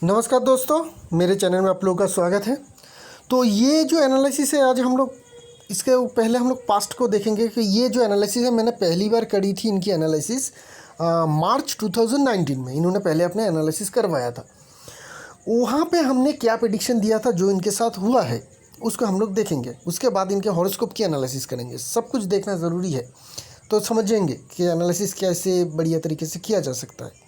नमस्कार दोस्तों, मेरे चैनल में आप लोगों का स्वागत है। तो ये जो एनालिसिस है आज हम लोग इसके पहले हम लोग पास्ट को देखेंगे कि ये जो एनालिसिस है मैंने पहली बार करी थी इनकी एनालिसिस मार्च 2019 में इन्होंने पहले अपने एनालिसिस करवाया था। वहाँ पे हमने क्या प्रेडिक्शन दिया था जो इनके साथ हुआ है उसको हम लोग देखेंगे। उसके बाद इनके हॉरोस्कोप की एनालिसिस करेंगे। सब कुछ देखना ज़रूरी है तो समझेंगे कि एनालिसिस कैसे बढ़िया तरीके से किया जा सकता है।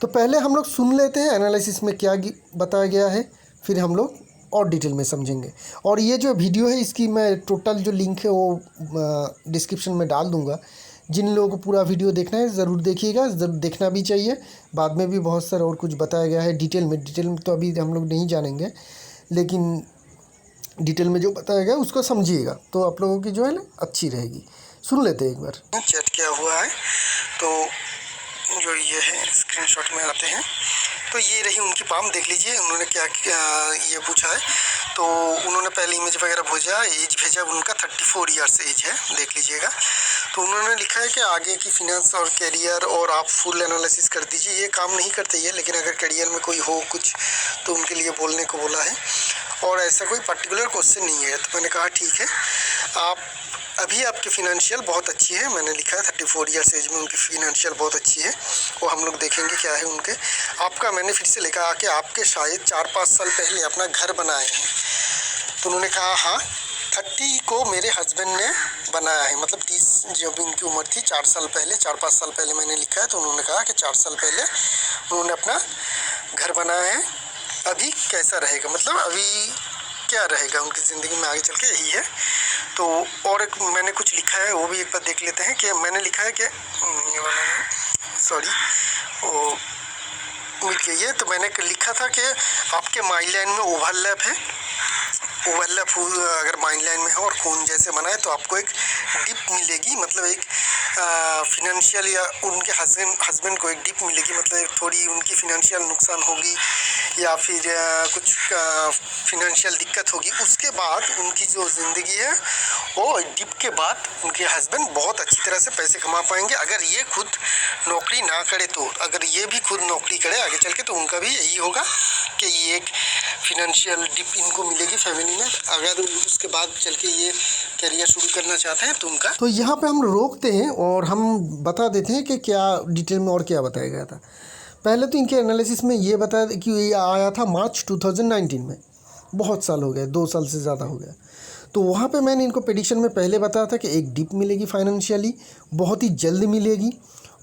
तो पहले हम लोग सुन लेते हैं एनालिसिस में क्या बताया गया है, फिर हम लोग और डिटेल में समझेंगे। और ये जो वीडियो है इसकी मैं टोटल जो लिंक है वो डिस्क्रिप्शन में डाल दूंगा। जिन लोगों को पूरा वीडियो देखना है ज़रूर देखिएगा, ज़रूर देखना भी चाहिए। बाद में भी बहुत सारा और कुछ बताया गया है डिटेल में तो अभी हम लोग नहीं जानेंगे, लेकिन डिटेल में जो बताया गया उसको समझिएगा तो आप लोगों की जो है ना अच्छी रहेगी। सुन लेते हैं एक बार। चेक किया हुआ है तो जो ये है स्क्रीनशॉट में आते हैं तो ये रही उनकी पाम। देख लीजिए उन्होंने क्या ये पूछा है। तो उन्होंने पहले इमेज वगैरह भेजा, एज भेजा उनका 34 ईयर्स एज है, देख लीजिएगा। तो उन्होंने लिखा है कि आगे की फिनेंस और करियर और आप फुल एनालिसिस कर दीजिए। ये काम नहीं करते ये, लेकिन अगर करियर में कोई हो कुछ तो उनके लिए बोलने को बोला है। और ऐसा कोई पर्टिकुलर क्वेश्चन नहीं है। तो मैंने कहा ठीक है, आप अभी आपकी फ़िनेंशियल बहुत अच्छी है। मैंने लिखा है 34 ईयर्स एज में उनकी फ़िनेंशियल बहुत अच्छी है। वो हम लोग देखेंगे क्या है उनके। आपका मैंने फिर से लिखा कि आपके शायद 4-5 साल पहले अपना घर बनाए हैं। तो उन्होंने कहा हाँ, 30 को मेरे हस्बैंड ने बनाया है। मतलब 30 जब इनकी उम्र थी 4 साल पहले, 4-5 साल पहले मैंने लिखा है। तो उन्होंने कहा कि 4 साल पहले उन्होंने अपना घर बनाया है। अभी कैसा रहेगा, मतलब अभी क्या रहेगा उनकी ज़िंदगी में आगे चल के, यही है। तो और एक मैंने कुछ लिखा है वो भी एक बार देख लेते हैं। कि मैंने लिखा है कि ये वाला सॉरी वो मिल गई है। तो मैंने लिखा था कि आपके माइंड लाइन में ओवरलैप है। ओवरलैप अगर माइंड लाइन में हो और खून जैसे बनाए तो आपको एक डिप मिलेगी, मतलब एक फिनेंशियल या उनके हस्बैंड को एक डिप मिलेगी। मतलब थोड़ी उनकी फिनेंशियल नुकसान होगी या फिर कुछ फिनेंशियल दिक्कत होगी। उसके बाद उनकी जो ज़िंदगी है वो डिप के बाद उनके हस्बैंड बहुत अच्छी तरह से पैसे कमा पाएंगे। अगर ये खुद नौकरी ना करे तो, अगर ये भी खुद नौकरी करे आगे चल के तो उनका भी यही होगा कि ये एक फिनेंशियल डिप इनको मिलेगी फैमिली में। अगर उसके बाद चल के ये करियर शुरू करना चाहते हैं तो उनका। तो यहाँ पे हम रोकते हैं और हम बता देते हैं कि क्या डिटेल में और क्या बताया गया था। पहले तो इनके एनालिसिस में ये बताया कि ये आया था मार्च 2019 में। बहुत साल हो गए, 2 साल से ज़्यादा हो गया। तो वहाँ पे मैंने इनको प्रेडिक्शन में पहले बताया था कि एक डिप मिलेगी फाइनेंशियली, बहुत ही जल्द मिलेगी।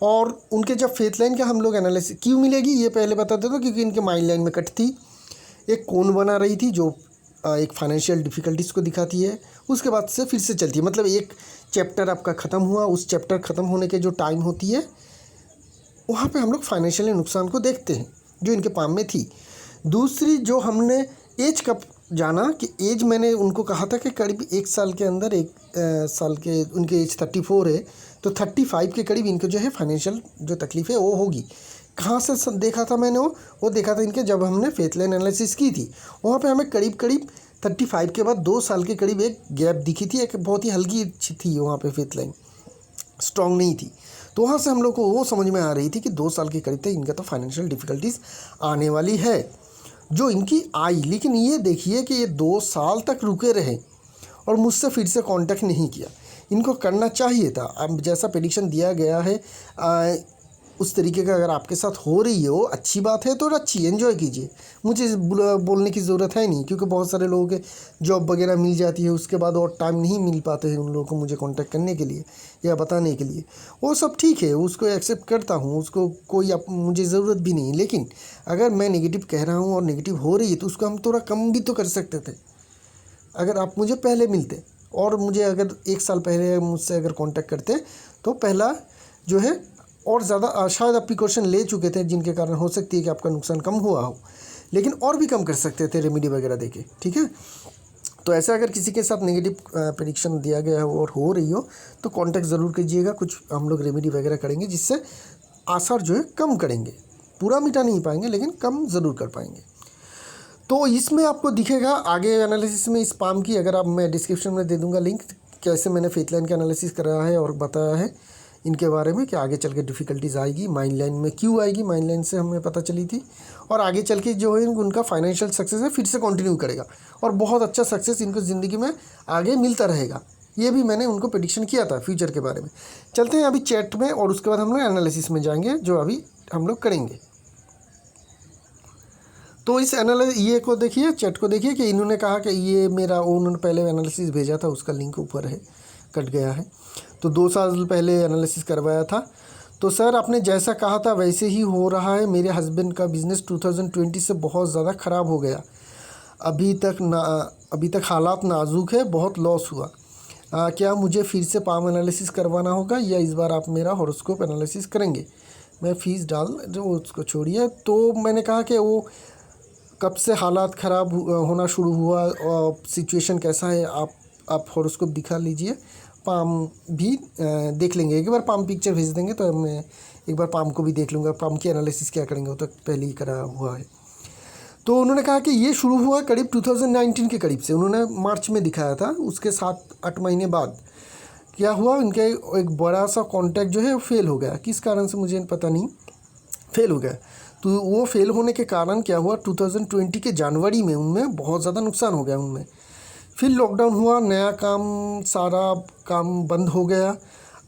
और उनके जब फेथ लाइन का हम लोग एनालिसिस क्यों मिलेगी ये पहले बताते थे, क्योंकि इनके माइंड लाइन में कट थी, एक कोन बना रही थी जो एक फाइनेंशियल डिफ़िकल्टीज़ को दिखाती है। उसके बाद से फिर से चलती है, मतलब एक चैप्टर आपका ख़त्म हुआ, उस चैप्टर ख़त्म होने के जो टाइम होती है वहाँ पे हम लोग फाइनेंशियली नुकसान को देखते हैं जो इनके पाम में थी। दूसरी जो हमने एज कब जाना कि एज मैंने उनको कहा था कि करीब 1 साल के अंदर, 1 साल के उनके एज 34 है तो 35 के करीब इनको जो है फाइनेंशियल जो तकलीफ़ है वो होगी। कहाँ से देखा था मैंने वो देखा था इनके जब हमने फेथ लाइन एनालिसिस की थी। वहाँ पे हमें करीब 35 के बाद 2 साल के करीब एक गैप दिखी थी। एक बहुत ही हल्की थी वहाँ पे फेथ लाइन, स्ट्रॉन्ग नहीं थी। तो वहाँ से हम लोग को वो समझ में आ रही थी कि 2 साल के करीब तक इनका तो फाइनेंशियल डिफ़िकल्टीज़ आने वाली है जो इनकी आई। लेकिन ये देखिए कि ये 2 साल तक रुके रहे और मुझसे फिर से कांटेक्ट नहीं किया। इनको करना चाहिए था। अब जैसा प्रेडिक्शन दिया गया है उस तरीके का अगर आपके साथ हो रही हो, अच्छी बात है तो अच्छी एंजॉय कीजिए। मुझे बोलने की ज़रूरत है नहीं, क्योंकि बहुत सारे लोगों के जॉब वगैरह मिल जाती है उसके बाद और टाइम नहीं मिल पाते हैं उन लोगों को मुझे कांटेक्ट करने के लिए या बताने के लिए। वो सब ठीक है, उसको एक्सेप्ट करता हूँ, उसको कोई मुझे ज़रूरत भी नहीं। लेकिन अगर मैं नेगेटिव कह रहा हूँ और नेगेटिव हो रही है तो उसको हम थोड़ा कम भी तो कर सकते थे। अगर आप मुझे पहले मिलते और मुझे अगर 1 साल पहले मुझसे अगर कांटेक्ट करते तो पहला जो है और ज़्यादा शायद आप प्रिकॉशन ले चुके थे जिनके कारण हो सकती है कि आपका नुकसान कम हुआ हो, लेकिन और भी कम कर सकते थे रेमेडी वगैरह देके। ठीक है, तो ऐसा अगर किसी के साथ नेगेटिव प्रेडिक्शन दिया गया हो और हो रही हो तो कांटेक्ट ज़रूर कीजिएगा। कुछ हम लोग रेमेडी वगैरह करेंगे जिससे आसार जो है कम करेंगे। पूरा मिटा नहीं पाएंगे लेकिन कम ज़रूर कर पाएंगे। तो इसमें आपको दिखेगा आगे एनालिसिस में इस पाम की, अगर आप मैं डिस्क्रिप्शन में दे दूँगा लिंक, कैसे मैंने फेथ लाइन का एनालिसिस कराया है और बताया है इनके बारे में कि आगे चल के डिफ़िकल्टीज़ आएगी। माइंड लाइन में क्यों आएगी, माइंड लाइन से हमें पता चली थी। और आगे चल के जो है उनका फाइनेंशियल सक्सेस है फिर से कंटिन्यू करेगा और बहुत अच्छा सक्सेस इनको ज़िंदगी में आगे मिलता रहेगा। ये भी मैंने उनको प्रेडिक्शन किया था फ्यूचर के बारे में। चलते हैं अभी चैट में और उसके बाद हम लोग एनालिसिस में जाएंगे जो अभी हम लोग करेंगे। तो इस ये को देखिए, चैट को देखिए कि इन्होंने कहा कि ये मेरा उन्होंने पहले एनालिसिस भेजा था, उसका लिंक ऊपर है, कट गया है। तो 2 साल पहले एनालिसिस करवाया था। तो सर आपने जैसा कहा था वैसे ही हो रहा है। मेरे हस्बैंड का बिज़नेस 2020 से बहुत ज़्यादा ख़राब हो गया। अभी तक हालात नाजुक है, बहुत लॉस हुआ। क्या मुझे फिर से पाम एनालिसिस करवाना होगा या इस बार आप मेरा हॉरोस्कोप एनालिसिस करेंगे? मैं फ़ीस डाल जो उसको छोड़िए। तो मैंने कहा कि वो कब से हालात ख़राब होना शुरू हुआ और सिचुएशन कैसा है, आप हॉरोस्कोप दिखा लीजिए। पाम भी देख लेंगे, एक बार पाम पिक्चर भेज देंगे तो मैं एक बार पाम को भी देख लूँगा। पाम की एनालिसिस क्या करेंगे, वो तो पहले ही करा हुआ है। तो उन्होंने कहा कि ये शुरू हुआ करीब 2019 के करीब से, उन्होंने मार्च में दिखाया था। उसके 7-8 महीने बाद क्या हुआ, इनके एक बड़ा सा कॉन्ट्रैक्ट जो है वो फेल हो गया। किस कारण से मुझे पता नहीं, फेल हो गया। तो वो फेल होने के कारण क्या हुआ, 2020 के जनवरी में उनमें बहुत ज़्यादा नुकसान हो गया उनमें। फिर लॉकडाउन हुआ, नया काम, सारा काम बंद हो गया।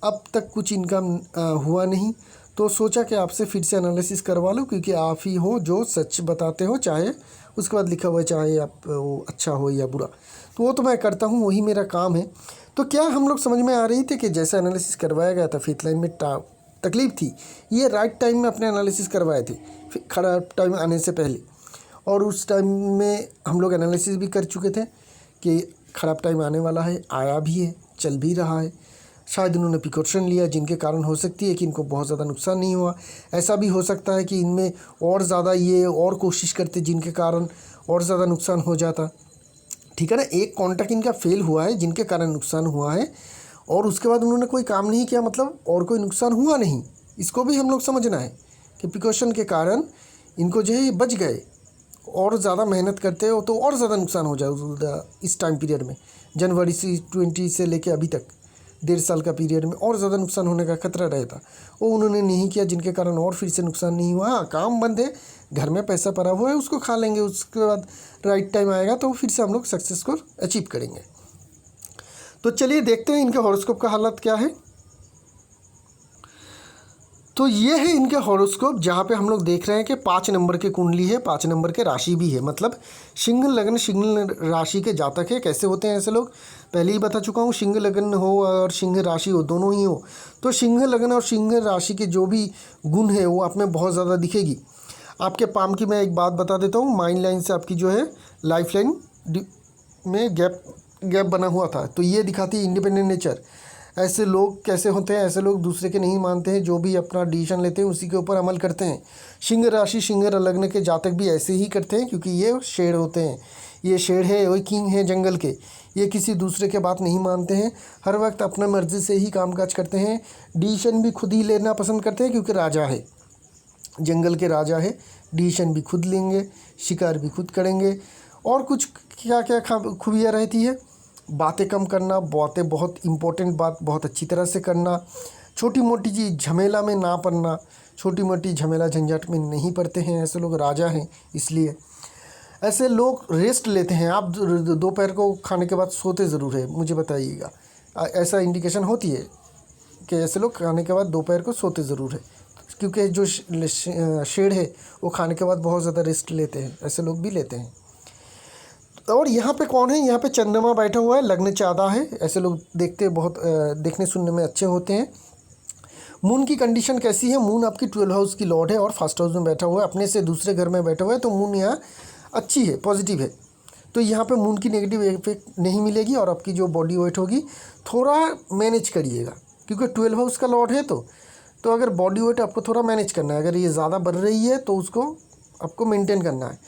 अब तक कुछ इनकम हुआ नहीं। तो सोचा कि आपसे फिर से एनालिसिस करवा लो, क्योंकि आप ही हो जो सच बताते हो, चाहे उसके बाद लिखा हुआ है चाहे आप वो अच्छा हो या बुरा। तो वो तो मैं करता हूँ, वही मेरा काम है। तो क्या हम लोग समझ में आ रही थी कि जैसा एनालिसिस करवाया गया था, फिफ्थ लाइन में तकलीफ थी, ये राइट टाइम में अपने एनालिसिस करवाए थे, खराब टाइम आने से पहले। और उस टाइम में हम लोग एनालिसिस भी कर चुके थे कि ख़राब टाइम आने वाला है, आया भी है, चल भी रहा है। शायद इन्होंने प्रिकॉशन लिया जिनके कारण हो सकती है कि इनको बहुत ज़्यादा नुकसान नहीं हुआ। ऐसा भी हो सकता है कि इनमें और ज़्यादा ये और कोशिश करते जिनके कारण और ज़्यादा नुकसान हो जाता। ठीक है ना, एक कॉन्ट्रैक्ट इनका फेल हुआ है जिनके कारण नुकसान हुआ है, और उसके बाद उन्होंने कोई काम नहीं किया, मतलब और कोई नुकसान हुआ नहीं। इसको भी हम लोग समझना है कि प्रिकॉशन के कारण इनको जो है बच गए। और ज़्यादा मेहनत करते हो तो और ज़्यादा नुकसान हो जाए इस टाइम पीरियड में, जनवरी से 20 से लेके अभी तक 1.5 साल का पीरियड में और ज़्यादा नुकसान होने का खतरा रहता। वो उन्होंने नहीं किया जिनके कारण और फिर से नुकसान नहीं हुआ। हाँ, काम बंद है, घर में पैसा पड़ा हुआ है, उसको खा लेंगे, उसके बाद राइट टाइम आएगा तो फिर से हम लोग सक्सेस को अचीव करेंगे। तो चलिए देखते हैं इनके हॉरोस्कोप का हालत क्या है। तो ये है इनके हॉरोस्कोप, जहाँ पे हम लोग देख रहे हैं कि 5 नंबर के कुंडली है, 5 नंबर के राशि भी है, मतलब सिंह लग्न सिंह राशि के जातक है। कैसे होते हैं ऐसे लोग, पहले ही बता चुका हूँ। सिंह लग्न हो और सिंह राशि हो, दोनों ही हो, तो सिंह लग्न और सिंह राशि के जो भी गुण है वो आप में बहुत ज़्यादा दिखेगी। आपके पाम की मैं एक बात बता देता हूँ, माइंड लाइन से आपकी जो है लाइफ लाइन में गैप बना हुआ था, तो ये दिखाती है इंडिपेंडेंट नेचर। ऐसे लोग कैसे होते हैं, ऐसे लोग दूसरे के नहीं मानते हैं, जो भी अपना डिसीजन लेते हैं उसी के ऊपर अमल करते हैं। सिंह राशि सिंह लग्न के जातक भी ऐसे ही करते हैं, क्योंकि ये शेर होते हैं, ये शेर है, वही किंग है जंगल के। ये किसी दूसरे के बात नहीं मानते हैं, हर वक्त अपना मर्जी से ही कामकाज करते हैं, डिसीजन भी खुद ही लेना पसंद करते हैं, क्योंकि राजा है, जंगल के राजा है। डिसीजन भी खुद लेंगे, शिकार भी खुद करेंगे। और कुछ क्या क्या खूबियाँ रहती है, बातें कम करना, बातें बहुत इम्पोर्टेंट बात बहुत अच्छी तरह से करना, छोटी मोटी चीज़ झमेला में ना पड़ना, छोटी मोटी झमेला झंझट में नहीं पड़ते हैं। ऐसे लोग राजा हैं, इसलिए ऐसे लोग रेस्ट लेते हैं। आप दोपहर को खाने के बाद सोते ज़रूर है, मुझे बताइएगा, ऐसा इंडिकेशन होती है कि ऐसे लोग खाने के बाद दोपहर को सोते ज़रूर है, क्योंकि जो शेर है वो खाने के बाद बहुत ज़्यादा रेस्ट लेते हैं, ऐसे लोग भी लेते हैं। और यहाँ पे कौन है, यहाँ पे चंद्रमा बैठा हुआ है, लग्न चादा है। ऐसे लोग देखने सुनने में अच्छे होते हैं। मून की कंडीशन कैसी है, मून आपकी 12 हाउस की लॉर्ड है और फर्स्ट हाउस में बैठा हुआ है, अपने से दूसरे घर में बैठा हुआ है, तो मून यहाँ अच्छी है, पॉजिटिव है। तो यहाँ पे मून की नेगेटिव इफेक्ट नहीं मिलेगी। और आपकी जो बॉडी वेट होगी थोड़ा मैनेज करिएगा, क्योंकि 12 हाउस का लॉर्ड है, तो अगर बॉडी वेट आपको थोड़ा मैनेज करना है, अगर ये ज़्यादा बढ़ रही है तो उसको आपको मेंटेन करना है।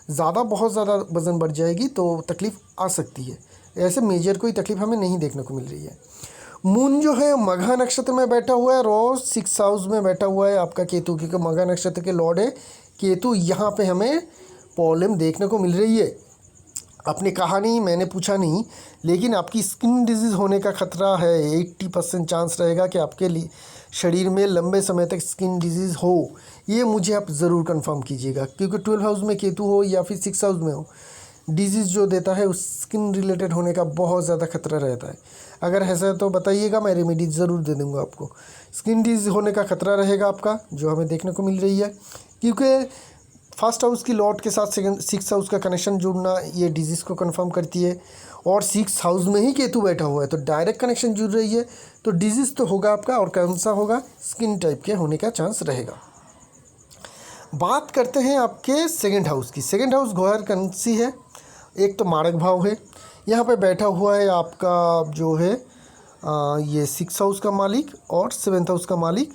बहुत ज़्यादा वज़न बढ़ जाएगी तो तकलीफ़ आ सकती है। ऐसे मेजर कोई तकलीफ़ हमें नहीं देखने को मिल रही है। मून जो है मघा नक्षत्र में बैठा हुआ है, रोज 6 हाउस में बैठा हुआ है आपका केतु, क्योंकि मघा नक्षत्र के लॉर्ड है केतु। यहाँ पे हमें प्रॉब्लम देखने को मिल रही है। आपने कहा नहीं, मैंने पूछा नहीं, लेकिन आपकी स्किन डिजीज़ होने का खतरा है। 80% चांस रहेगा कि आपके लिए शरीर में लंबे समय तक स्किन डिजीज़ हो, ये मुझे आप ज़रूर कंफर्म कीजिएगा, क्योंकि 12 हाउस में केतु हो या फिर 6 हाउस में हो, डिजीज़ जो देता है उस स्किन रिलेटेड होने का बहुत ज़्यादा खतरा रहता है। अगर ऐसा है तो बताइएगा, मैं रेमेडी ज़रूर दे दूँगा आपको। स्किन डिजीज़ होने का खतरा रहेगा आपका, जो हमें देखने को मिल रही है, क्योंकि फर्स्ट हाउस की लॉर्ड के साथ सेकंड 6 हाउस का कनेक्शन जुड़ना ये डिजीज़ को कंफर्म करती है, और 6 हाउस में ही केतु बैठा हुआ है तो डायरेक्ट कनेक्शन जुड़ रही है, तो डिजीज़ तो होगा आपका, और कौन सा होगा, स्किन टाइप के होने का चांस रहेगा। बात करते हैं आपके सेकंड हाउस की। सेकंड हाउस गौहर कंसी है, एक तो मारक भाव है, यहाँ पे बैठा हुआ है आपका जो है ये 6 हाउस का मालिक और 7th हाउस का मालिक,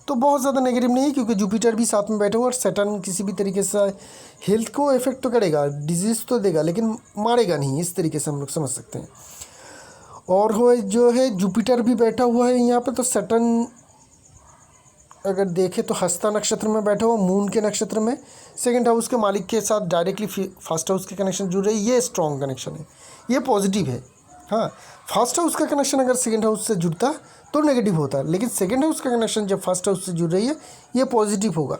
तो बहुत ज़्यादा नेगेटिव नहीं है, क्योंकि जुपिटर भी साथ में बैठा हुआ, और सैटर्न किसी भी तरीके से हेल्थ को इफेक्ट तो करेगा, डिजीज़ तो देगा लेकिन मारेगा नहीं, इस तरीके से हम लोग समझ सकते हैं। और हो जो है जुपिटर भी बैठा हुआ है यहाँ पे, तो सैटर्न अगर देखें तो हस्ता नक्षत्र में बैठा हुआ, मून के नक्षत्र में, सेकंड हाउस के मालिक के साथ डायरेक्टली फर्स्ट हाउस के कनेक्शन जुड़ रही है, ये स्ट्रॉन्ग कनेक्शन है, ये पॉजिटिव है। हाँ, फर्स्ट हाउस का कनेक्शन अगर सेकंड हाउस से जुड़ता तो नेगेटिव होता, लेकिन सेकंड हाउस का कनेक्शन जब फर्स्ट हाउस से जुड़ रही है ये पॉजिटिव होगा,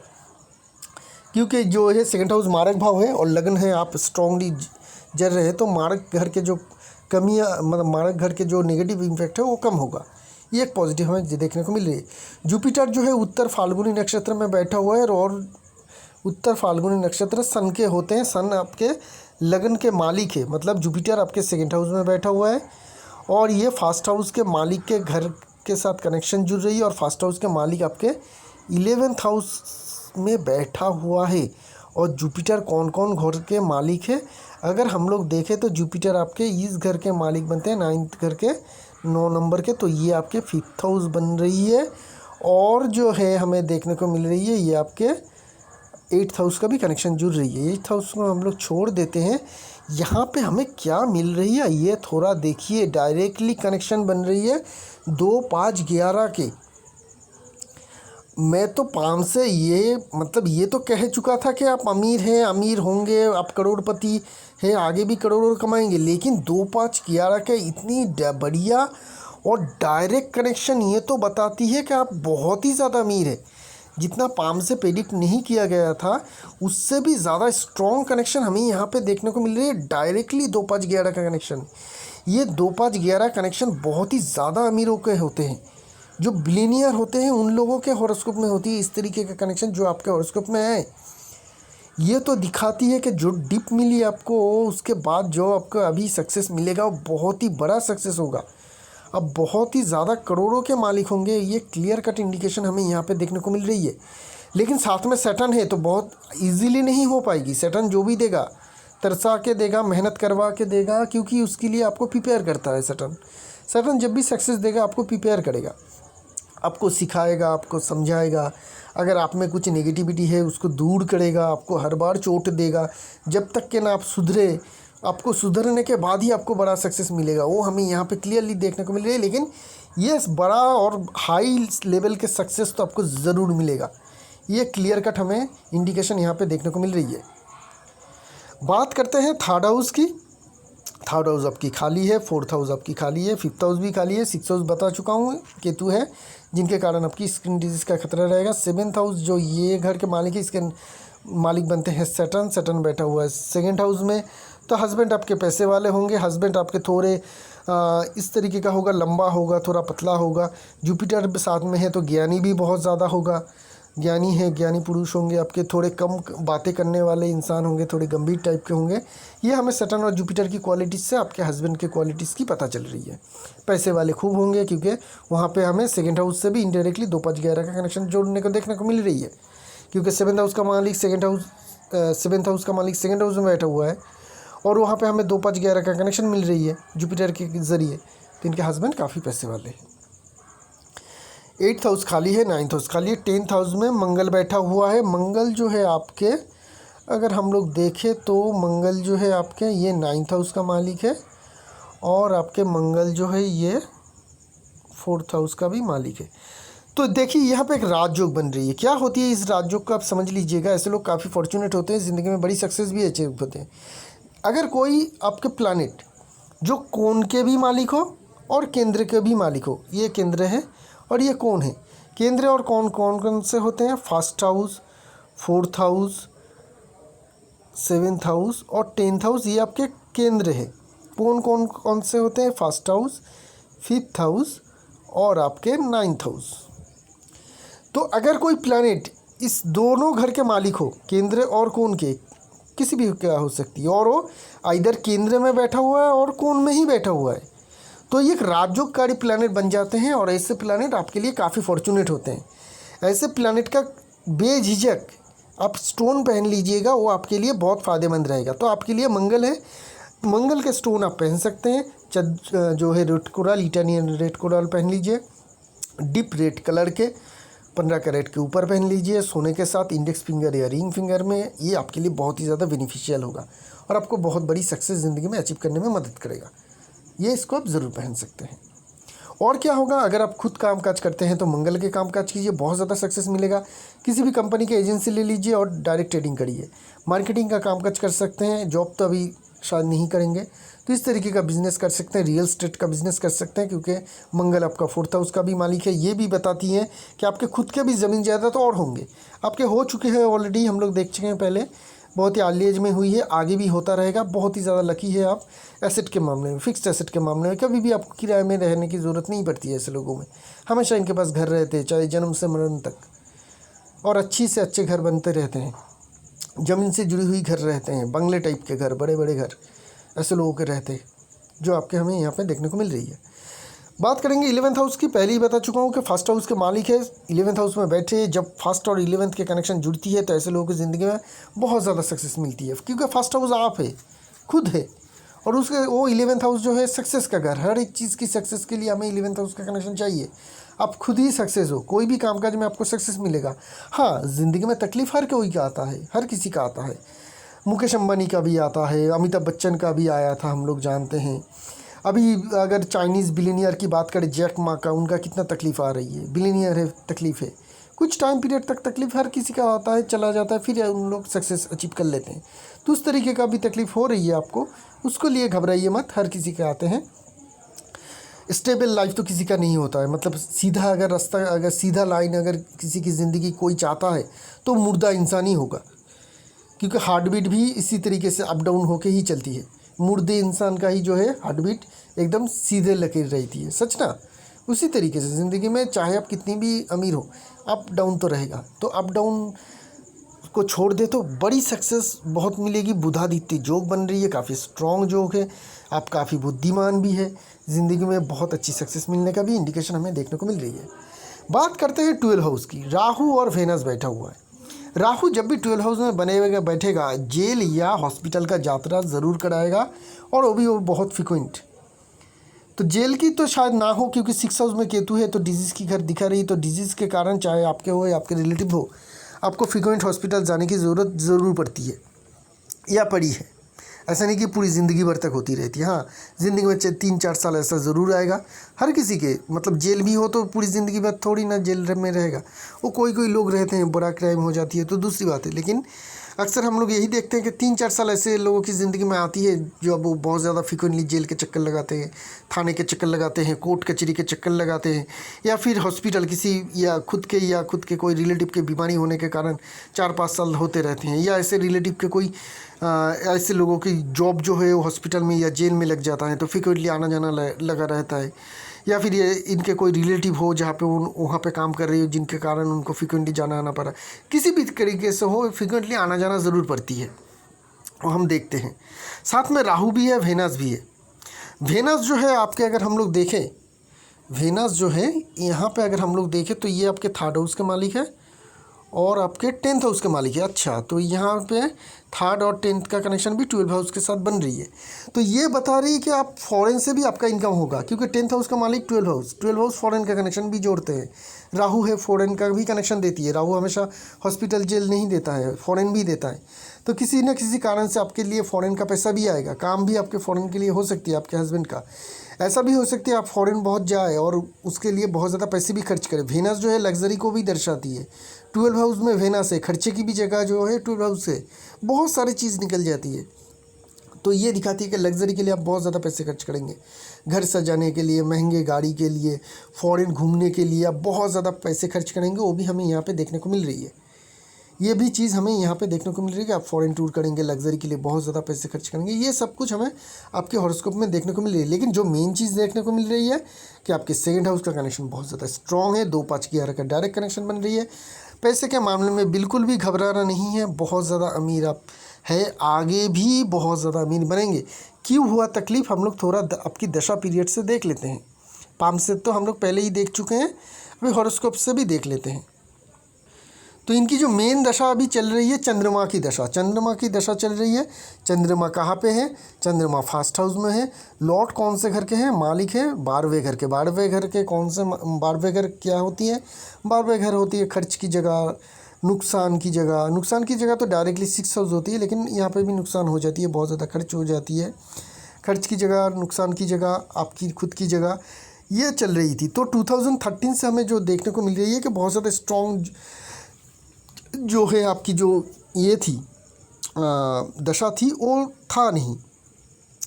क्योंकि जो है सेकंड हाउस मारक भाव है और लगन है, आप स्ट्रांगली जल रहे हैं, तो मारक घर के जो कमियाँ, मतलब मारक घर के जो नेगेटिव इम्पैक्ट है वो कम होगा, ये एक पॉजिटिव हमें देखने को मिल रही है। जुपिटर जो है उत्तर फाल्गुनी नक्षत्र में बैठा हुआ है, और उत्तर फाल्गुनी नक्षत्र सन के होते हैं, सन आपके लगन के मालिक है, मतलब जुपिटर आपके सेकंड हाउस में बैठा हुआ है, और ये फर्स्ट हाउस के मालिक के घर के साथ कनेक्शन जुड़ रही है, और फर्स्ट हाउस के मालिक आपके 11th हाउस में बैठा हुआ है। और जुपिटर कौन कौन घर के मालिक है, अगर हम लोग देखें तो जुपिटर आपके इस घर के मालिक बनते हैं, 9th घर के 9 नंबर के, तो ये आपके 5th हाउस बन रही है, और जो है हमें देखने को मिल रही है ये आपके 8th हाउस का भी कनेक्शन जुड़ रही है। 8th हाउस को हम लोग छोड़ देते हैं, यहाँ पे हमें क्या मिल रही है ये थोड़ा देखिए, डायरेक्टली कनेक्शन बन रही है 2, 5, 11 के। मैं तो पाम से ये मतलब ये तो कह चुका था कि आप अमीर हैं, अमीर होंगे, आप करोड़पति हैं, आगे भी करोड़ों कमाएंगे, लेकिन 2, 5, 11 के इतनी बढ़िया और डायरेक्ट कनेक्शन ये तो बताती है कि आप बहुत ही ज़्यादा अमीर है। जितना पाम से प्रेडिक्ट नहीं किया गया था उससे भी ज़्यादा स्ट्रॉन्ग कनेक्शन हमें यहाँ पे देखने को मिल रही है, डायरेक्टली 2, 5, 11 का कनेक्शन। ये 2, 5, 11 कनेक्शन बहुत ही ज़्यादा अमीरों के होते हैं, जो बिलियनियर होते हैं उन लोगों के हॉरोस्कोप में होती है इस तरीके का कनेक्शन जो आपके हॉरोस्कोप में है। ये तो दिखाती है कि जो डिप मिली आपको उसके बाद जो आपको अभी सक्सेस मिलेगा वो बहुत ही बड़ा सक्सेस होगा, अब बहुत ही ज़्यादा करोड़ों के मालिक होंगे, ये क्लियर कट इंडिकेशन हमें यहाँ पे देखने को मिल रही है। लेकिन साथ में सैटर्न है तो बहुत इजीली नहीं हो पाएगी। सैटर्न जो भी देगा तरसा के देगा, मेहनत करवा के देगा, क्योंकि उसके लिए आपको प्रिपेयर करता है सैटर्न। सैटर्न जब भी सक्सेस देगा आपको प्रिपेयर करेगा, आपको सिखाएगा, आपको समझाएगा, अगर आप में कुछ नेगेटिविटी है उसको दूर करेगा, आपको हर बार चोट देगा, जब तक कि ना आप सुधरे, आपको सुधरने के बाद ही आपको बड़ा सक्सेस मिलेगा, वो हमें यहाँ पे क्लियरली देखने को मिल रही है। लेकिन ये बड़ा और हाई लेवल के सक्सेस तो आपको ज़रूर मिलेगा, ये क्लियर कट हमें इंडिकेशन यहाँ पे देखने को मिल रही है। बात करते हैं थर्ड हाउस की। थर्ड हाउस आपकी खाली है, 4th हाउस आपकी खाली है, 5th हाउस भी खाली है, 6th हाउस बता चुका हूँ केतु है, जिनके कारण आपकी स्किन डिजीज़ का खतरा रहेगा। 7th हाउस जो ये घर के मालिक है, इसके मालिक बनते हैं सैटर्न। सैटर्न बैठा हुआ है 2nd हाउस में, तो हस्बैंड आपके पैसे वाले होंगे, हस्बैंड आपके थोड़े इस तरीके का होगा, लंबा होगा, थोड़ा पतला होगा। जुपिटर साथ में है तो ज्ञानी भी बहुत ज़्यादा होगा, ज्ञानी है, ज्ञानी पुरुष होंगे आपके, थोड़े कम बातें करने वाले इंसान होंगे, थोड़े गंभीर टाइप के होंगे। ये हमें सैटर्न और जुपिटर की क्वालिटीज़ से आपके हस्बैंड के क्वालिटीज़ की पता चल रही है। पैसे वाले खूब होंगे, क्योंकि वहाँ पे हमें 2nd हाउस से भी इनडायरेक्टली 2, 5, 11 का कनेक्शन जोड़ने को देखने को मिल रही है, क्योंकि 7th हाउस का मालिक 7th हाउस का मालिक 2nd हाउस में बैठा हुआ है, और वहाँ पे हमें 2, 5, 11 का कनेक्शन मिल रही है जुपिटर के ज़रिए, तो इनके हस्बैंड काफ़ी पैसे वाले हैं। 8th हाउस खाली है, 9th हाउस खाली है, 10th हाउस में मंगल बैठा हुआ है। मंगल जो है आपके, अगर हम लोग देखें तो मंगल जो है आपके ये 9th हाउस का मालिक है, और आपके मंगल जो है ये 4th हाउस का भी मालिक है। तो देखिए यहाँ पे एक राजयोग बन रही है। क्या होती है इस राजयोग को आप समझ लीजिएगा। ऐसे लोग काफ़ी फॉर्चुनेट होते हैं, ज़िंदगी में बड़ी सक्सेस भी अचीव होते हैं। अगर कोई आपके प्लानिट जो कोण के भी मालिक हो और केंद्र के भी मालिक हो, ये केंद्र है और ये कोण है, केंद्र और कौन कौन कौन से होते हैं? First house, fourth house, seventh house और 10th हाउस, ये आपके केंद्र है। कौन कौन कौन से होते हैं? फर्स्ट हाउस, फिफ्थ हाउस और आपके 9th हाउस। तो अगर कोई प्लैनेट इस दोनों घर के मालिक हो, केंद्र और कोण के, किसी भी क्या हो सकती है, और वो इधर केंद्र में बैठा हुआ है और कोण में ही बैठा हुआ है, तो ये एक राजयोगकारी प्लैनेट बन जाते हैं। और ऐसे प्लैनेट आपके लिए काफ़ी फॉर्चुनेट होते हैं। ऐसे प्लैनेट का बेझिझक आप स्टोन पहन लीजिएगा, वो आपके लिए बहुत फ़ायदेमंद रहेगा। तो आपके लिए मंगल है, मंगल के स्टोन आप पहन सकते हैं। जो है red coral, Italian red coral पहन लीजिए, डिप रेड कलर के 15 कैरेट के ऊपर पहन लीजिए, सोने के साथ इंडेक्स फिंगर या रिंग फिंगर में। ये आपके लिए बहुत ही ज़्यादा बेनिफिशियल होगा और आपको बहुत बड़ी सक्सेस ज़िंदगी में अचीव करने में मदद करेगा। ये इसको आप ज़रूर पहन सकते हैं। और क्या होगा, अगर आप खुद काम काज करते हैं तो मंगल के काम काज कीजिए, बहुत ज़्यादा सक्सेस मिलेगा। किसी भी कंपनी की एजेंसी ले लीजिए और डायरेक्ट ट्रेडिंग करिए। मार्केटिंग का काम काज कर सकते हैं, जॉब तो अभी शायद नहीं करेंगे, तो इस तरीके का बिज़नेस कर सकते हैं। रियल एस्टेट का बिज़नेस कर सकते हैं, क्योंकि मंगल आपका फोर्थ हाउस का भी मालिक है। ये भी बताती है कि आपके खुद के भी ज़मीन जायदाद और होंगे, आपके हो चुके हैं ऑलरेडी, हम लोग देख चुके हैं पहले, बहुत ही अर्ली एज में हुई है, आगे भी होता रहेगा। बहुत ही ज़्यादा लकी है आप एसेट के मामले में, फिक्स्ड एसेट के मामले में। कभी भी आपको किराए में रहने की ज़रूरत नहीं पड़ती है ऐसे लोगों में, हमेशा इनके पास घर रहते हैं, चाहे जन्म से मरण तक, और अच्छी से अच्छे घर बनते रहते हैं। ज़मीन से जुड़ी हुई घर रहते हैं, बंगले टाइप के घर, बड़े बड़े घर ऐसे लोगों के रहते हैं, जो आपके हमें यहाँ पे देखने को मिल रही है। बात करेंगे 11th हाउस की। पहले ही बता चुका हूँ कि फर्स्ट हाउस के मालिक है, 11th हाउस में बैठे। जब फर्स्ट और 11th के कनेक्शन जुड़ती है तो ऐसे लोगों की ज़िंदगी में बहुत ज़्यादा सक्सेस मिलती है, क्योंकि फर्स्ट हाउस आप है, खुद है, और उसके वो 11th हाउस जो है सक्सेस का घर। हर एक चीज़ की सक्सेस के लिए हमें 11th हाउस का कनेक्शन चाहिए। आप खुद ही सक्सेस हो, कोई भी कामकाज में आपको सक्सेस मिलेगा। हाँ, ज़िंदगी में तकलीफ़ हर कोई का आता है, हर किसी का आता है। मुकेश अंबानी का भी आता है, अमिताभ बच्चन का भी आया था, हम लोग जानते हैं। अभी अगर चाइनीज़ बिलीनियर की बात करें, जैक मा का, उनका कितना तकलीफ़ आ रही है, बिलीनियर है, तकलीफ़ है। कुछ टाइम पीरियड तक तकलीफ़ हर किसी का आता है, चला जाता है, फिर उन लोग सक्सेस अचीव कर लेते हैं। तो उस तरीके का भी तकलीफ़ हो रही है आपको, उसको लिए घबराइए मत, हर किसी के आते हैं। स्टेबल लाइफ तो किसी का नहीं होता है, मतलब सीधा अगर रास्ता, अगर सीधा लाइन अगर किसी की ज़िंदगी कोई चाहता है तो मुर्दा इंसान ही होगा, क्योंकि हार्ट बीट भी इसी तरीके से अप डाउन होके ही चलती है। मुर्दे इंसान का ही जो है हार्ट बीट एकदम सीधे लकीर रहती है, सच ना। उसी तरीके से ज़िंदगी में चाहे आप कितनी भी अमीर हो, अप डाउन तो रहेगा। तो अप डाउन को छोड़ दे तो बड़ी सक्सेस बहुत मिलेगी। बुधादित्य जोग बन रही है, काफ़ी स्ट्रॉन्ग जोग है, आप काफ़ी बुद्धिमान भी है, ज़िंदगी में बहुत अच्छी सक्सेस मिलने का भी इंडिकेशन हमें देखने को मिल रही है। बात करते हैं 12 हाउस की। राहु और वेनस बैठा हुआ है। राहु जब भी 12 हाउस में बने हुए बैठेगा, जेल या हॉस्पिटल का यात्रा ज़रूर कराएगा, और वो बहुत फ्रिक्वेंट। तो जेल की तो शायद ना हो, क्योंकि 6 हाउस में केतु है, तो डिजीज़ की घर दिखा रही, तो डिजीज़ के कारण चाहे आपके हो या आपके रिलेटिव हो, आपको फ्रिक्वेंट हॉस्पिटल जाने की ज़रूरत ज़रूर पड़ती है या पड़ी है। ऐसा नहीं कि पूरी ज़िंदगी भर तक होती रहती है। हाँ, ज़िंदगी में 3-4 साल ऐसा ज़रूर आएगा हर किसी के, मतलब जेल भी हो तो पूरी ज़िंदगी भर थोड़ी ना जेल में रहेगा। वो कोई लोग रहते हैं, बड़ा क्राइम हो जाती है तो दूसरी बात है, लेकिन अक्सर हम लोग यही देखते हैं कि 3-4 साल ऐसे लोगों की ज़िंदगी में आती है जो अब वो बहुत ज़्यादा फ्रिक्वेंटली जेल के चक्कर लगाते हैं, थाने के चक्कर लगाते हैं, कोर्ट कचहरी के चक्कर लगाते हैं, या फिर हॉस्पिटल किसी या खुद के कोई रिलेटिव के बीमारी होने के कारण 4-5 साल होते रहते हैं, या ऐसे रिलेटिव के कोई ऐसे लोगों की जॉब जो है वो हॉस्पिटल में या जेल में लग जाता है, तो फ्रिक्वेंटली आना जाना लगा रहता है। या फिर ये इनके कोई रिलेटिव हो जहाँ पे वहाँ पे काम कर रही हो, जिनके कारण उनको फ्रिक्वेंटली जाना आना पड़ा, किसी भी तरीके से हो, फ्रिक्वेंटली आना जाना ज़रूर पड़ती है, और हम देखते हैं। साथ में राहु भी है, वेनस भी है। वेनस जो है आपके, अगर हम लोग देखें, वेनस जो है यहाँ पे अगर हम लोग देखें तो ये आपके 3rd हाउस के मालिक है और आपके 10th हाउस के मालिक है। अच्छा, तो यहाँ पे 3rd और 10th का कनेक्शन भी 12 हाउस के साथ बन रही है, तो ये बता रही है कि आप फॉरेन से भी आपका इनकम होगा, क्योंकि 10th हाउस का मालिक 12 हाउस फॉरेन का कनेक्शन भी जोड़ते हैं। राहु है, फॉरेन का भी कनेक्शन देती है। राहु हमेशा हॉस्पिटल जेल नहीं देता है, फॉरेन भी देता है। तो किसी न किसी कारण से आपके लिए फ़ॉरेन का पैसा भी आएगा, काम भी आपके फ़ॉरेन के लिए हो सकती है, आपके हस्बैंड का। ऐसा भी हो सकती है आप फ़ॉरेन बहुत जाए और उसके लिए बहुत ज़्यादा पैसे भी खर्च करें। वेनस जो है लग्जरी को भी दर्शाती है। 12 हाउस में वेनस है, खर्चे की भी जगह जो है 12 हाउस से बहुत सारी चीज़ निकल जाती है। तो ये दिखाती है कि लग्जरी के लिए आप बहुत ज़्यादा पैसे खर्च करेंगे, घर सजाने के लिए, महंगे गाड़ी के लिए, फॉरेन घूमने के लिए आप बहुत ज़्यादा पैसे खर्च करेंगे, वो भी हमें यहाँ पे देखने को मिल रही है। ये भी चीज़ हमें यहाँ पे देखने को मिल रही है कि आप फॉरेन टूर करेंगे, लग्जरी के लिए बहुत ज़्यादा पैसे खर्च करेंगे, ये सब कुछ हमें आपके हॉरोस्कोप में देखने को मिल रही है। लेकिन जो मेन चीज़ देखने को मिल रही है कि आपके सेकंड हाउस का कनेक्शन बहुत ज़्यादा स्ट्रॉन्ग है, 2, 5, 11 का डायरेक्ट कनेक्शन बन रही है। पैसे के मामले में बिल्कुल भी घबराना नहीं है, बहुत ज़्यादा अमीर आप है, आगे भी बहुत ज़्यादा अमीर बनेंगे। क्यों हुआ तकलीफ़, हम लोग थोड़ा आपकी दशा पीरियड से देख लेते हैं। पाम से तो हम लोग पहले ही देख चुके हैं, अभी हॉरोस्कोप से भी देख लेते हैं। तो इनकी जो मेन दशा अभी चल रही है चंद्रमा की दशा, चंद्रमा की दशा चल रही है। चंद्रमा कहाँ पे है, चंद्रमा फर्स्ट हाउस में है। लॉर्ड कौन से घर के हैं, मालिक है 12वें घर के। 12वें घर के कौन से 12वें घर क्या होती है, 12वें घर होती है खर्च की जगह, नुकसान की जगह। नुकसान की जगह तो डायरेक्टली 6 हाउस होती है, लेकिन यहाँ पे भी नुकसान हो जाती है, बहुत ज़्यादा खर्च हो जाती है। खर्च की जगह, नुकसान की जगह, आपकी खुद की जगह, ये चल रही थी। तो 2013 से हमें जो देखने को मिल रही है कि बहुत ज़्यादा स्ट्रॉन्ग जो है आपकी जो ये थी दशा थी, वो था नहीं।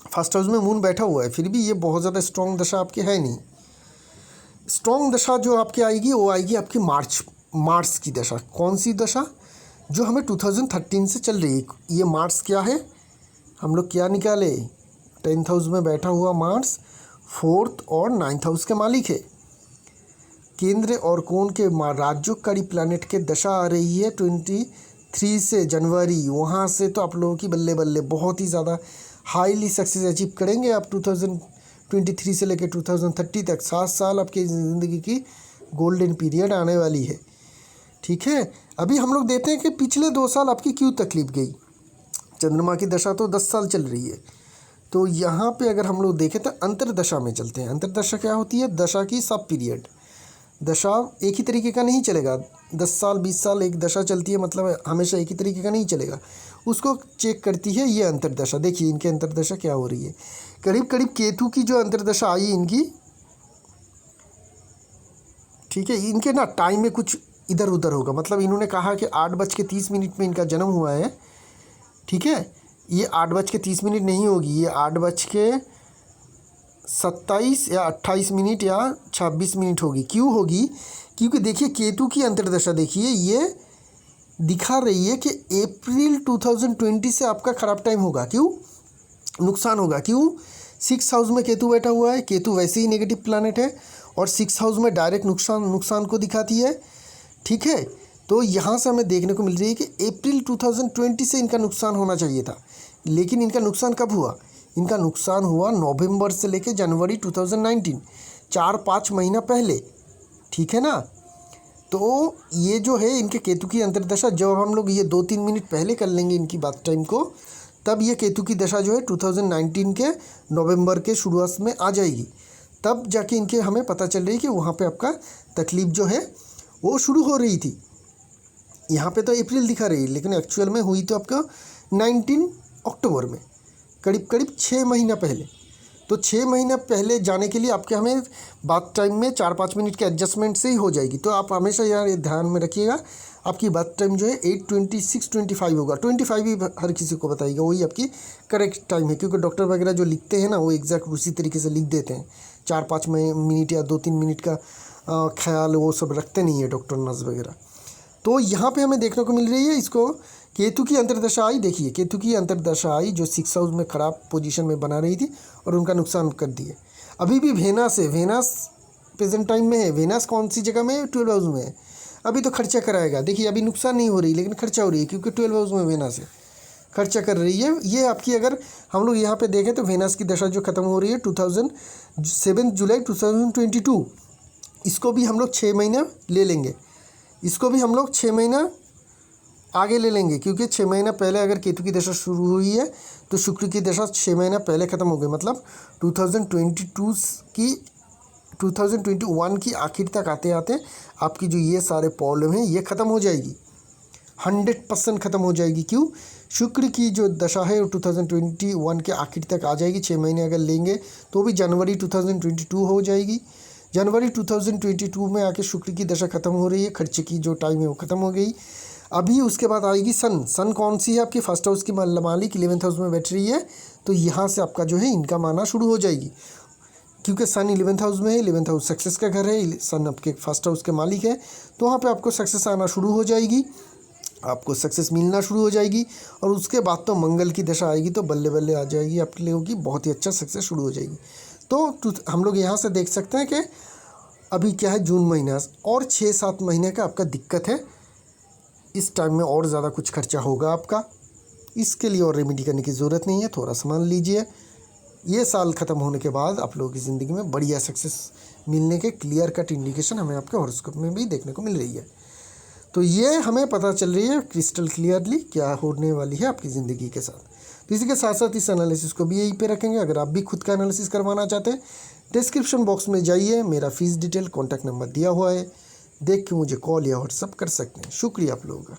फर्स्ट हाउस में मून बैठा हुआ है, फिर भी ये बहुत ज़्यादा स्ट्रॉन्ग दशा आपकी है नहीं। स्ट्रॉन्ग दशा जो आपकी आएगी वो आएगी आपकी मार्स की दशा। कौन सी दशा, जो हमें 2013 से चल रही है। ये मार्स क्या है, हम लोग क्या निकाले, 10th हाउस में बैठा हुआ मार्स 4th और 9th हाउस के मालिक है। केंद्र और कोण के राजयोगकारी प्लैनेट के दशा आ रही है 23 से जनवरी। वहाँ से तो आप लोगों की बल्ले बल्ले बहुत ही ज़्यादा हाईली सक्सेस अचीव करेंगे आप 2023 से लेकर 2030 तक। 7 साल आपकी ज़िंदगी की गोल्डन पीरियड आने वाली है, ठीक है। अभी हम लोग देखते हैं कि पिछले 2 साल आपकी क्यों तकलीफ गई। चंद्रमा की दशा तो 10 साल चल रही है, तो यहाँ पे अगर हम लोग देखें तो अंतरदशा में चलते हैं। अंतरदशा क्या होती है, दशा की सब पीरियड। दशा एक ही तरीके का नहीं चलेगा, 10 साल 20 साल एक दशा चलती है, मतलब हमेशा एक ही तरीके का नहीं चलेगा, उसको चेक करती है ये अंतरदशा। देखिए इनके अंतरदशा क्या हो रही है। करीब करीब केतु की जो अंतरदशा आई इनकी, ठीक है, इनके ना टाइम में कुछ इधर उधर होगा। मतलब इन्होंने कहा कि 8:30 में इनका जन्म हुआ है, ठीक है। ये 8:30 नहीं होगी, ये 8:27 या 28 या 26 होगी। क्यों होगी, क्योंकि देखिए केतु की अंतर्दशा देखिए, ये दिखा रही है कि अप्रैल 2020 से आपका ख़राब टाइम होगा। क्यों, नुकसान होगा। क्यों, 6 हाउस में केतु बैठा हुआ है। केतु वैसे ही नेगेटिव प्लैनेट है और 6 हाउस में डायरेक्ट नुकसान को दिखाती है, ठीक है। तो यहाँ से हमें देखने को मिल रही है कि अप्रैल 2020 से इनका नुकसान होना चाहिए था, लेकिन इनका नुकसान कब हुआ, इनका नुकसान हुआ नवंबर से लेकर जनवरी 2019, 4-5 महीना पहले, ठीक है ना। तो ये जो है इनके केतु की अंतर्दशा, जब हम लोग ये 2-3 मिनट पहले कर लेंगे इनकी बात टाइम को, तब ये केतु की दशा जो है 2019 के नवंबर के शुरुआत में आ जाएगी। तब जाके इनके हमें पता चल रही है कि वहाँ पे आपका तकलीफ़ जो है वो शुरू हो रही थी। यहाँ पे तो अप्रैल दिखा रही है, लेकिन एक्चुअल में हुई तो आपका 19 अक्टूबर में, करीब करीब 6 महीना पहले। तो 6 महीना पहले जाने के लिए आपके हमें बात टाइम में 4-5 मिनट के एडजस्टमेंट से ही हो जाएगी। तो आप हमेशा यार ये ध्यान में रखिएगा, आपकी बात टाइम जो है 8:26-25 होगा। 25 भी हर किसी को बताइएगा, वही आपकी करेक्ट टाइम है, क्योंकि डॉक्टर वगैरह जो लिखते हैं ना वो एग्जैक्ट उसी तरीके से लिख देते हैं। 4-5 मिनट या 2-3 मिनट का ख्याल वो सब रखते नहीं है डॉक्टर नर्स वगैरह। तो यहाँ पे हमें देखने को मिल रही है इसको केतु की अंतर्दशा आई। देखिए केतु की अंतर्दशा आई जो 6 हाउस में ख़राब पोजीशन में बना रही थी और उनका नुकसान कर दिए। अभी भी वेनस है, वेनस प्रेजेंट टाइम में है। वेनस कौन सी जगह में है, 12 हाउस में है। अभी तो खर्चा कराएगा। देखिए अभी नुकसान नहीं हो रही, लेकिन खर्चा हो रही है, क्योंकि 12 हाउस में वेनस है, खर्चा कर रही है। ये आपकी अगर हम लोग यहाँ पे देखें तो वेनस की दशा जो ख़त्म हो रही है 7 जुलाई 2022, इसको भी हम लोग 6 महीना ले लेंगे, इसको भी हम लोग 6 महीना आगे ले लेंगे, क्योंकि 6 महीना पहले अगर केतु की दशा शुरू हुई है तो शुक्र की दशा 6 महीना पहले ख़त्म हो गई। मतलब 2021 की आखिर तक आते आते आपकी जो ये सारे प्रॉब्लम हैं ये ख़त्म हो जाएगी, 100% ख़त्म हो जाएगी। क्यों, शुक्र की जो दशा है वो 2021 के आखिर तक आ जाएगी। 6 महीने अगर लेंगे तो भी जनवरी 2022 हो जाएगी। जनवरी 2022 में आके शुक्र की दशा ख़त्म हो रही है, खर्चे की जो टाइम है वो ख़त्म हो गई। अभी उसके बाद आएगी सन। सन कौन सी है आपकी? फर्स्ट हाउस की मालिक, 11th हाउस में बैठ रही है, तो यहाँ से आपका जो है इनकम आना शुरू हो जाएगी, क्योंकि सन 11th हाउस में है। 11th हाउस सक्सेस का घर है, सन आपके फर्स्ट हाउस के मालिक है, तो वहाँ पे आपको सक्सेस आना शुरू हो जाएगी, आपको सक्सेस मिलना शुरू हो जाएगी। और उसके बाद तो मंगल की दशा आएगी तो बल्ले बल्ले आ जाएगी आपके लोगों की, बहुत ही अच्छा सक्सेस शुरू हो जाएगी। तो हम लोग यहाँ से देख सकते हैं कि अभी क्या है, जून महीना और 6-7 महीने का आपका दिक्कत है। इस टाइम में और ज़्यादा कुछ खर्चा होगा आपका, इसके लिए और रेमेडी करने की ज़रूरत नहीं है, थोड़ा सामान लीजिए। ये साल ख़त्म होने के बाद आप लोगों की ज़िंदगी में बढ़िया सक्सेस मिलने के क्लियर कट इंडिकेशन हमें आपके हॉरोस्कोप में भी देखने को मिल रही है। तो ये हमें पता चल रही है क्रिस्टल क्लियरली क्या होने वाली है आपकी ज़िंदगी के साथ। तो इसी के साथ साथ इस एनालिसिस को भी यहीं पे रखेंगे। अगर आप भी खुद का एनालिसिस करवाना चाहते हैं, डिस्क्रिप्शन बॉक्स में जाइए, मेरा फ़ीस डिटेल, कॉन्टैक्ट नंबर दिया हुआ है, देख के मुझे कॉल या व्हाट्सअप कर सकते हैं। शुक्रिया आप लोगों का।